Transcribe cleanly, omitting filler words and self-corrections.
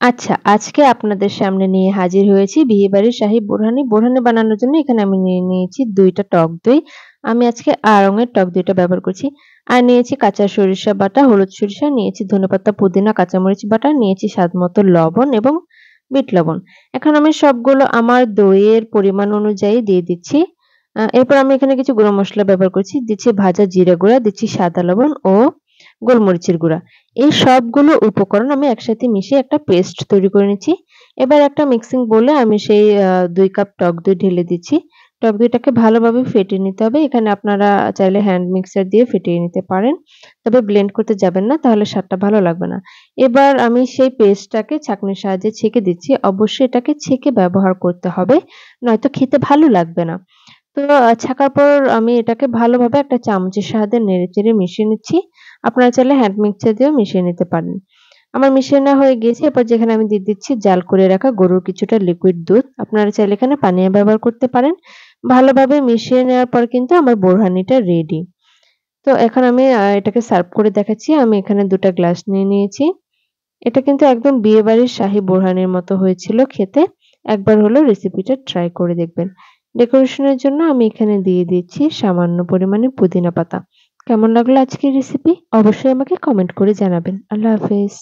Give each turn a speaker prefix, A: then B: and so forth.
A: আচ্ছা, আজকে আপনাদের সামনে নিয়ে হাজির হয়েছি বিয়েবাড়ির শাহী বোরহানি। বোরহানি বানানোর জন্য এখানে আমি নিয়ে নিয়েছি ২ টা টক দই। আমি আজকে রঙের টক দইটা ব্যবহার করছি। আর নিয়েছি কাঁচা সরিষা বাটা, হলুদ সরিষা, নিয়েছি ধনেপাতা, পুদিনা, কাঁচামরিচ বাটা, নিয়েছি স্বাদমতো লবণ এবং বিট লবণ। এখন আমি সবগুলো আমার দইয়ের পরিমাণ অনুযায়ী দিয়ে দিচ্ছি। এরপর আমি এখানে কিছু গুঁড়ো মসলা ব্যবহার করছি। দিচ্ছি ভাজা জিরা গুঁড়া, দিচ্ছি সাদা লবণ ও গোলমরিচের গুঁড়া। এই সবগুলো উপকরণ আমি একসাথে মিশিয়ে একটা পেস্ট তৈরি করে নিচ্ছি। এবার একটা মিক্সিং বোলে আমি সেই ২ কাপ টক দই ঢেলে দিচ্ছি। টক দইটাকে ভালোভাবে ফেটিয়ে নিতে হবে। এখানে আপনারা চাইলে হ্যান্ড মিক্সার দিয়ে ফেটিয়ে নিতে পারেন। তবে ব্লেন্ড করতে যাবেন না, তাহলে স্বাদটা ভালো লাগবে না। এবার আমি সেই পেস্টটাকে ছাঁকনির সাহায্যে ছেঁকে দিচ্ছি। অবশ্যই এটাকে ছেঁকে ব্যবহার করতে হবে, নয়তো খেতে ভালো লাগবে না। তো ছাঁকার পর আমি এটাকে ভালোভাবে একটা চামচের সাহায্যে নেড়েচেড়ে মিশিয়ে নিচ্ছি। আপনারা চাইলে হ্যান্ড মিক্সচার দিয়েও মিশিয়ে নিতে পারেন। আমার মিশিয়ে নেওয়া হয়ে গিয়েছে। এরপর যেখানে আমি দিয়ে দিচ্ছি জাল করে রাখা গরুর কিছুটা লিকুইড দুধ। আপনারা চাইলে এখানে পানীয় ব্যবহার করতে পারেন। ভালোভাবে মিশিয়ে নেওয়ার পর কিন্তু আমার বোরহানিটা রেডি। তো এখন আমি এটাকে সার্ভ করে দেখাচ্ছি। আমি এখানে ২ টা গ্লাস নিয়ে নিয়েছি। এটা কিন্তু একদম বিয়েবাড়ির শাহী বোরহানির মতো হয়েছিল খেতে। একবার হলেও রেসিপিটা ট্রাই করে দেখবেন। ডেকোরেশন এর জন্য আমি এখানে দিয়ে দিচ্ছি সামান্য পরিমাণে পুদিনা পাতা। কেমন লাগলো আজকের রেসিপি? অবশ্যই আমাকে কমেন্ট করে জানাবেন। আল্লাহ হাফেজ।